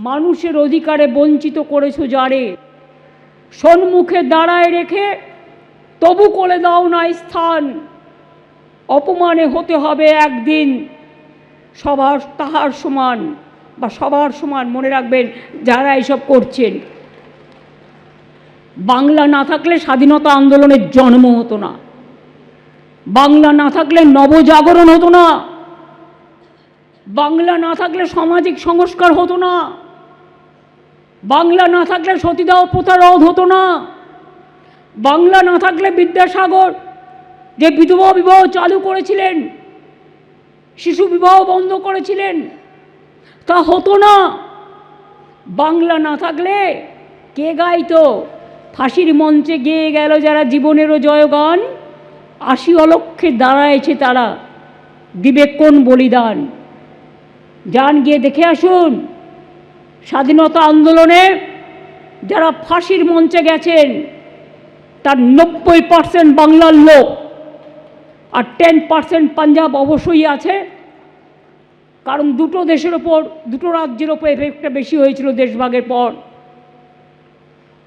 মানুষের অধিকারে বঞ্চিত করেছো যারে, সম্মুখে দাঁড়ায় রেখে তবু করে দাও না স্থান। অপমানে হতে হবে একদিন সবার তাহার সমান বা সবার সমান। মনে রাখবেন যারা এসব করছেন, বাংলা না থাকলে স্বাধীনতা আন্দোলনের জন্ম হতো না, বাংলা না থাকলে নবজাগরণ হতো না, বাংলা না থাকলে সামাজিক সংস্কার হতো না, বাংলা না থাকলে সতীদাহ প্রথা রোধ হতো না, বাংলা না থাকলে বিদ্যাসাগর যে বিধবা বিবাহ চালু করেছিলেন, শিশু বিবাহ বন্ধ করেছিলেন, তা হতো না। বাংলা না থাকলে কে গাইতো? ফাঁসির মঞ্চে গেয়ে গেল যারা জীবনেরও জয়গান, ৮০ অলক্ষে দাঁড়ায়ছে তারা, দিবে কোন বলিদান। যান গিয়ে দেখে আসুন স্বাধীনতা আন্দোলনে যারা ফাঁসির মঞ্চে গেছেন তার ৯০% বাংলার লোক, আর 10% পাঞ্জাব অবশ্যই আছে, কারণ দুটো দেশের ওপর, দুটো রাজ্যের ওপর এফেক্টটা বেশি হয়েছিল দেশভাগের পর।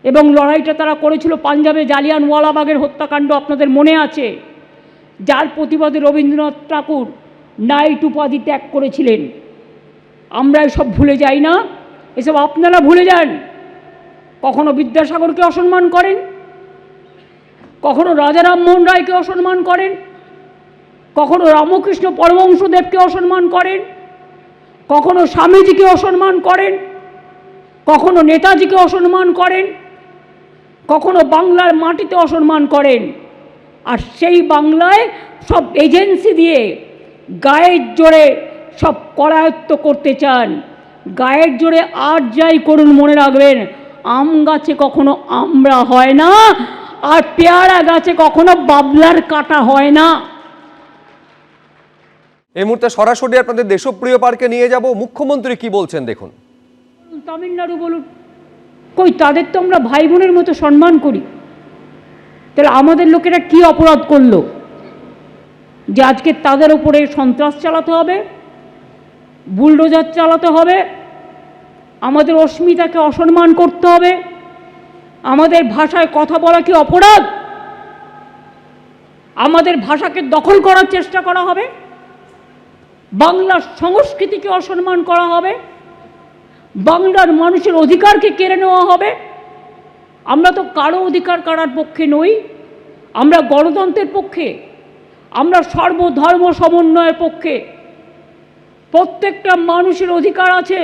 এবং লড়াইটা তারা করেছিল পাঞ্জাবে জালিয়ানওয়ালাবাগের হত্যাকাণ্ড আপনাদের মনে আছে, যার প্রতিবাদে রবীন্দ্রনাথ ঠাকুর নাইট উপাধি ত্যাগ করেছিলেন। আমরা এসব ভুলে যাই না, এসব আপনারা ভুলে যান। কখনো বিদ্যাসাগরকে অসম্মান করেন, কখনো রাজা রামমোহন রায়কে অসম্মান করেন, কখনো রামকৃষ্ণ পরমহংসদেবকে অসম্মান করেন, কখনো স্বামীজিকে অসম্মান করেন, কখনো নেতাজিকে অসম্মান করেন, কখনো বাংলার মাটিতে অসম্মান করেন। আর সেই বাংলায় সব এজেন্সি দিয়ে গায়ের জোরে সব করায়ত্ত করতে চান। গায়ের জোরে আর যাই করুন, মনে রাখবেন আম গাছে কখনো আমড়া হয় না, আর পেয়ারা গাছে কখনো বাবলার কাটা হয় না। এই মুহূর্তে সরাসরি আপনাদের দেশপ্রিয় পার্কে নিয়ে যাব, মুখ্যমন্ত্রী কি বলছেন দেখুন। তামিলনাড়ু বলুন, কই তাদের তো আমরা ভাই বোনের মতো সম্মান করি, তাহলে আমাদের লোকেরা কি অপরাধ করলো যে আজকে তাদের উপরে সন্ত্রাস চালাতে হবে, বুলডোজার চালাতে হবে, আমাদের অস্মিতাকে অসম্মান করতে হবে, আমাদের ভাষায় কথা বলা কি অপরাধ? আমাদের ভাষাকে দখল করার চেষ্টা করা হবে, বাংলার সংস্কৃতিকে অসম্মান করা হবে, বাংলার মানুষের অধিকারকে কেড়ে নেওয়া হবে। আমরা তো কারো অধিকার কাড়ার পক্ষে নই, আমরা গণতন্ত্রের পক্ষে, আমরা সর্বধর্ম সমন্বয়ের পক্ষে। প্রত্যেকটা মানুষের অধিকার আছে।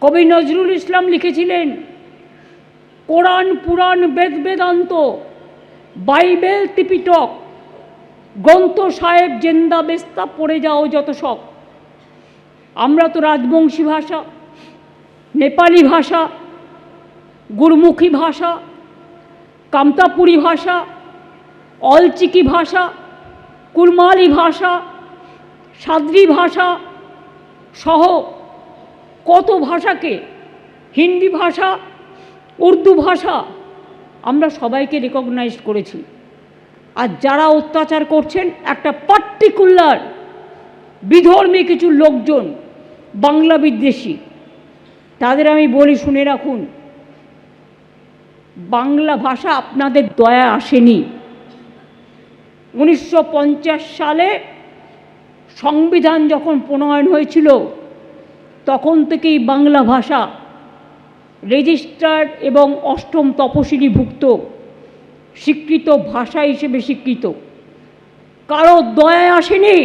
কবি নজরুল ইসলাম লিখেছিলেন, কোরআন পুরাণ বেদ বেদান্ত বাইবেল ত্রিপিটক গ্রন্থ সাহেব জেন্দা বেস্তা পড়ে যাও যত শখ। আমরা তো রাজবংশী ভাষা, নেপালি ভাষা, গুরমুখী ভাষা, কামতাপুরী ভাষা, অলচিকি ভাষা, কুরমালি ভাষা, সাদ্রি ভাষা সহ কত ভাষাকে, হিন্দি ভাষা, উর্দু ভাষা আমরা সবাইকে রেকগনাইজ করেছি। আর যারা অত্যাচার করছেন একটা পার্টিকুলার বিধর্মী কিছু লোকজন, বাংলা বিদ্বেষী, তাদের আমি বলি শুনে রাখুন, বাংলা ভাষা আপনাদের দয়া আসেনি। 1950 সালে সংবিধান যখন প্রণয়ন হয়েছিল তখন থেকেই বাংলা ভাষা রেজিস্টার্ড এবং 8ম তপশিলিভুক্ত স্বীকৃত ভাষা হিসেবে স্বীকৃত। কারো দয়া আসেনি।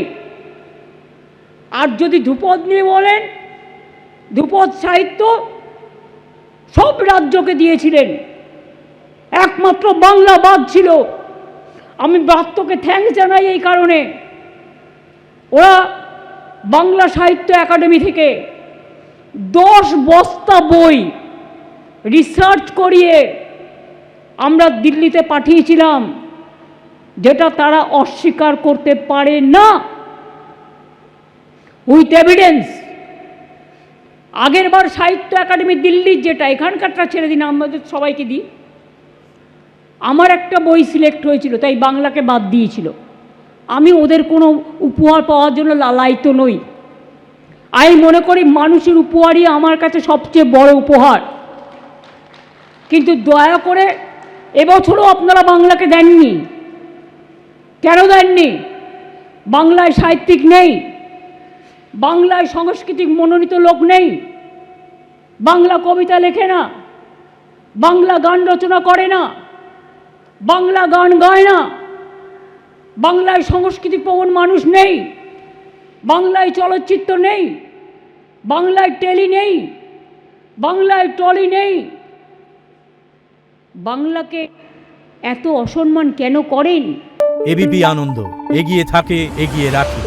আর যদি ধ্রুপদ নিয়ে বলেন, ধ্রুপদ সাহিত্য সব রাজ্যকে দিয়েছিলেন, একমাত্র বাংলা বাদ ছিল। আমি ব্রাত্যকে থ্যাঙ্কস জানাই এই কারণে, ওরা বাংলা সাহিত্য একাডেমি থেকে 10 বস্তা বই রিসার্চ করিয়ে আমরা দিল্লিতে পাঠিয়েছিলাম, যেটা তারা অস্বীকার করতে পারে না, উইথ এভিডেন্স। আগের বার সাহিত্য একাডেমি দিল্লির, যেটা এখানকারটা ছেড়ে দিন, আমাদের সবাইকে দিই, আমার একটা বই সিলেক্ট হয়েছিল, তাই বাংলাকে বাদ দিয়েছিল। আমি ওদের কোনো উপহার পাওয়ার জন্য লালায়িত নই। আমি মনে করি মানুষের উপহারই আমার কাছে সবচেয়ে বড় উপহার। কিন্তু দয়া করে এবছরও আপনারা বাংলাকে দেননি। কেন দেননি? বাংলায় সাহিত্যিক নেই, বাংলায় সাংস্কৃতিক মনোনীত লোক নেই, বাংলা কবিতা লেখে না, বাংলা গান রচনা করে না, বাংলা গান গায় না, বাংলায় সাংস্কৃতিক প্রবণ মানুষ নেই, বাংলায় চলচ্চিত্র নেই, বাংলায় টেলি নেই, বাংলায় টলি নেই। বাংলাকে এত অসম্মান কেন করেন? এবিপি আনন্দ এগিয়ে থাকে, এগিয়ে রাখে।